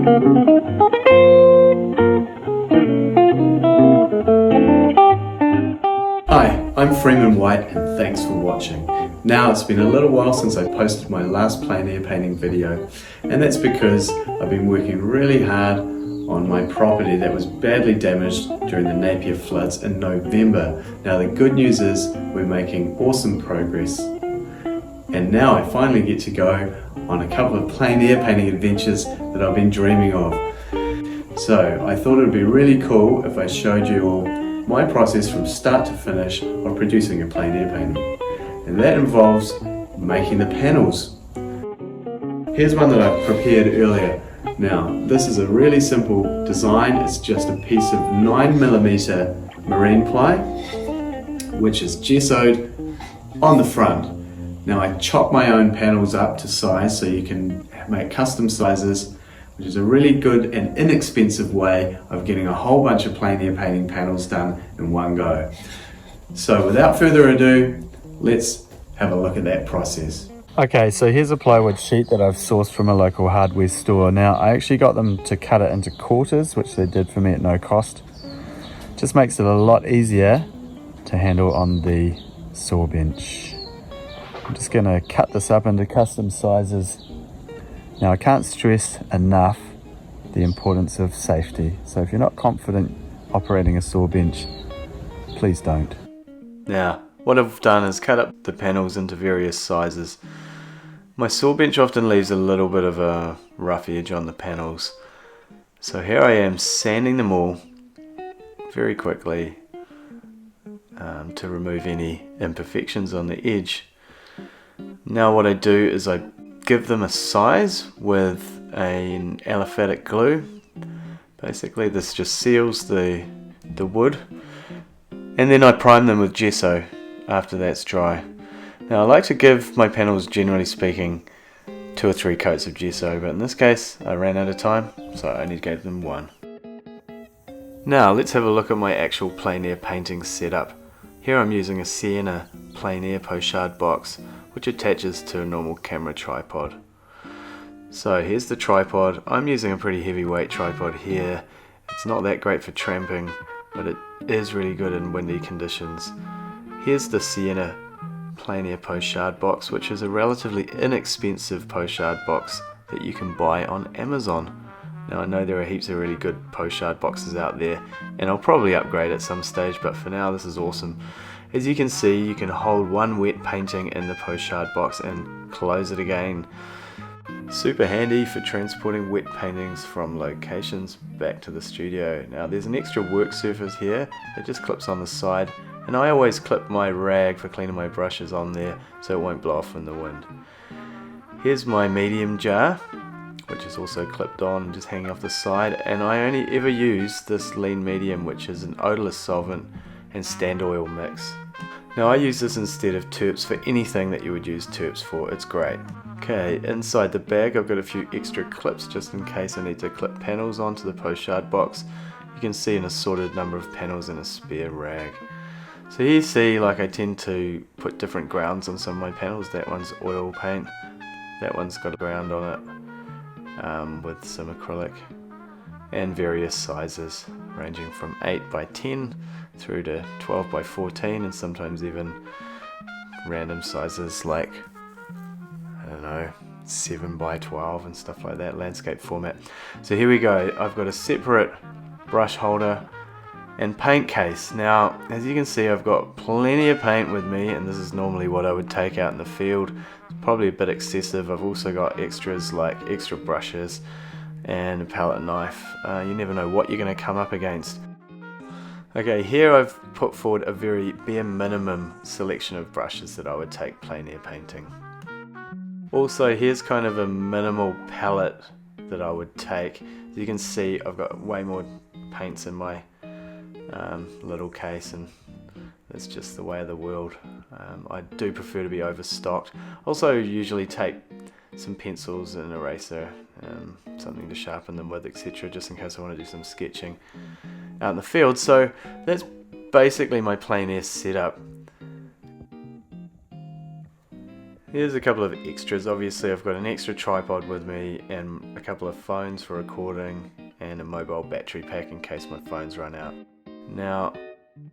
Hi, I'm Freeman White and thanks for watching. Now it's been a little while since I posted my last plein air painting video, and that's because I've been working really hard on my property that was badly damaged during the Napier floods in November. Now the good news is we're making awesome progress, and now I finally get to go on a couple of plein air painting adventures that I've been dreaming of. So I thought it would be really cool if I showed you all my process from start to finish of producing a plein air painting. And that involves making the panels. Here's one that I've prepared earlier. Now, this is a really simple design. It's just a piece of 9mm marine ply, which is gessoed on the front. Now I chop my own panels up to size so you can make custom sizes, which is a really good and inexpensive way of getting a whole bunch of plein air painting panels done in one go. So without further ado, let's have a look at that process. Okay, so here's a plywood sheet that I've sourced from a local hardware store. Now I actually got them to cut it into quarters, which they did for me at no cost. Just makes it a lot easier to handle on the saw bench. I'm just going to cut this up into custom sizes. Now I can't stress enough the importance of safety, so if you're not confident operating a saw bench, please don't. Now what I've done is cut up the panels into various sizes. My saw bench often leaves a little bit of a rough edge on the panels, so here I am sanding them all very quickly to remove any imperfections on the edge. Now what I do is I give them a size with an aliphatic glue. Basically this just seals the wood, and then I prime them with gesso after that's dry. Now I like to give my panels, generally speaking, 2 or 3 coats of gesso, but in this case I ran out of time, so I only gave them 1. Now let's have a look at my actual plein air painting setup. Here I'm using a Sienna plein air pochade box, which attaches to a normal camera tripod. So here's the tripod. I'm using a pretty heavyweight tripod here. It's not that great for tramping, but it is really good in windy conditions. Here's the Sienna plein air pochade box, which is a relatively inexpensive pochade box that you can buy on Amazon. Now I know there are heaps of really good pochade boxes out there, and I'll probably upgrade at some stage, but for now this is awesome. As you can see, you can hold one wet painting in the pochade box and close it again. Super handy for transporting wet paintings from locations back to the studio. Now there's an extra work surface here that just clips on the side, and I always clip my rag for cleaning my brushes on there so it won't blow off in the wind. Here's my medium jar, which is also clipped on and just hanging off the side, and I only ever use this lean medium, which is an odorless solvent and stand oil mix. Now I use this instead of turps for anything that you would use turps for. It's great. Okay, inside the bag I've got a few extra clips just in case I need to clip panels onto the pochade box. You can see an assorted number of panels and a spare rag. So here you see, like, I tend to put different grounds on some of my panels. That one's oil paint, that one's got a ground on it with some acrylic, and various sizes ranging from 8 by 10 through to 12 by 14, and sometimes even random sizes like, I don't know, 7 by 12 and stuff like that, landscape format. So here we go. I've got a separate brush holder and paint case. Now as you can see, I've got plenty of paint with me, and this is normally what I would take out in the field. It's probably a bit excessive. I've also got extras like extra brushes and a palette knife. You never know what you're going to come up against. Okay, here I've put forward a very bare minimum selection of brushes that I would take plein air painting. Also, here's kind of a minimal palette that I would take. As you can see, I've got way more paints in my little case, and that's just the way of the world. I do prefer to be overstocked. Also usually take some pencils and an eraser, something to sharpen them with, etc., just in case I want to do some sketching out in the field. So that's basically my plein air setup. Here's a couple of extras. Obviously I've got an extra tripod with me and a couple of phones for recording and a mobile battery pack in case my phones run out. Now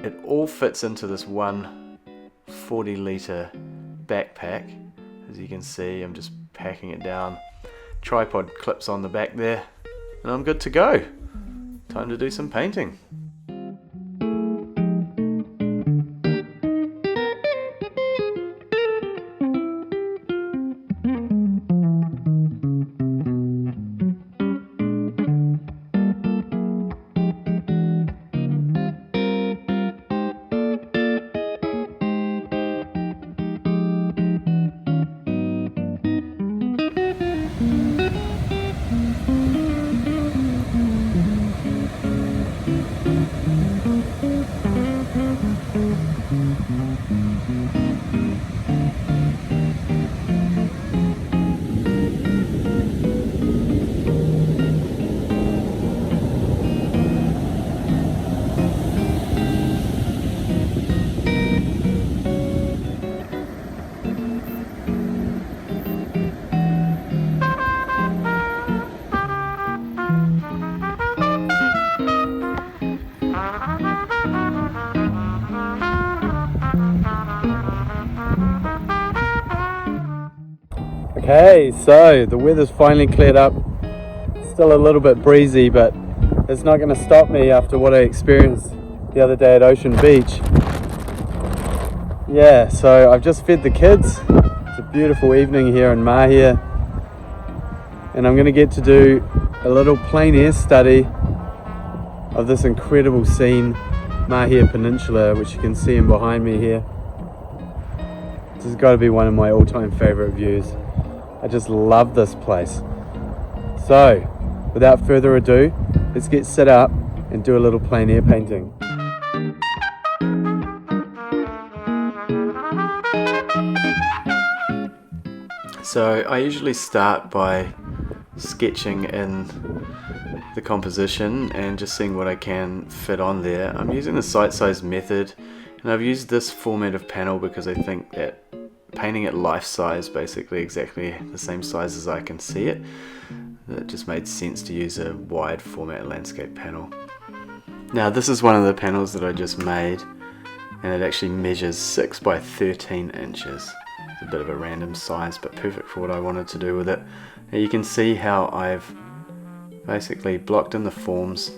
it all fits into this one 40-litre backpack. As you can see, I'm just packing it down. Tripod clips on the back there and I'm good to go. Time to do some painting. Okay, so the weather's finally cleared up. Still a little bit breezy, but it's not going to stop me after what I experienced the other day at Ocean Beach. Yeah, so I've just fed the kids. It's a beautiful evening here in Mahia, and I'm going to get to do a little plein air study of this incredible scene, Mahia Peninsula, which you can see in behind me here. This has got to be one of my all-time favorite views. I just love this place. So, without further ado, let's get set up and do a little plein air painting. So I usually start by sketching in the composition and just seeing what I can fit on there. I'm using the sight size method, and I've used this format of panel because I think that painting it life size, basically exactly the same size as I can see it, it just made sense to use a wide format landscape panel. Now this is one of the panels that I just made, and it actually measures 6 by 13 inches. It's a bit of a random size, but perfect for what I wanted to do with it. Now you can see how I've basically blocked in the forms,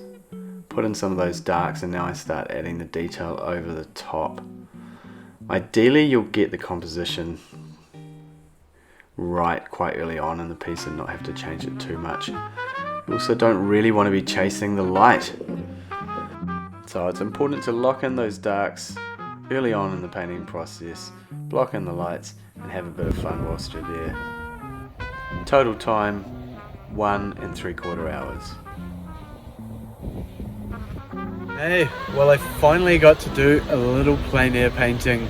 put in some of those darks, and now I start adding the detail over the top. Ideally you'll get the composition right quite early on in the piece and not have to change it too much. You also don't really want to be chasing the light. So it's important to lock in those darks early on in the painting process, block in the lights and have a bit of fun whilst you're there. Total time 1 3/4 hours. Hey, well I finally got to do a little plein air painting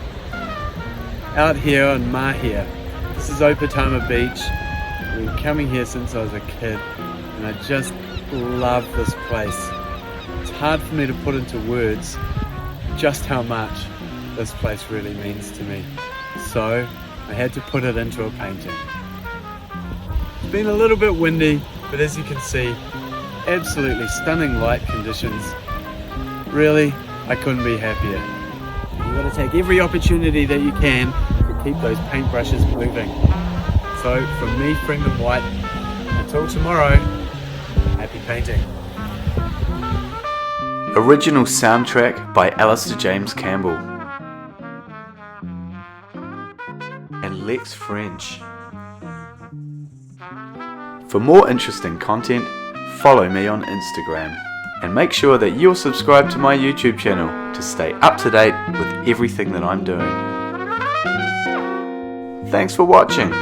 out here on Mahia. This is Opatama Beach. I've been coming here since I was a kid and I just love this place. It's hard for me to put into words just how much this place really means to me. So I had to put it into a painting. It's been a little bit windy, but as you can see, absolutely stunning light conditions. Really, I couldn't be happier. You've got to take every opportunity that you can to keep those paintbrushes moving. So from me, Freeman White, until tomorrow, happy painting. Original soundtrack by Aleister James Campbell and Lex French. For more interesting content, follow me on Instagram. And make sure that you're subscribed to my YouTube channel to stay up to date with everything that I'm doing. Thanks for watching.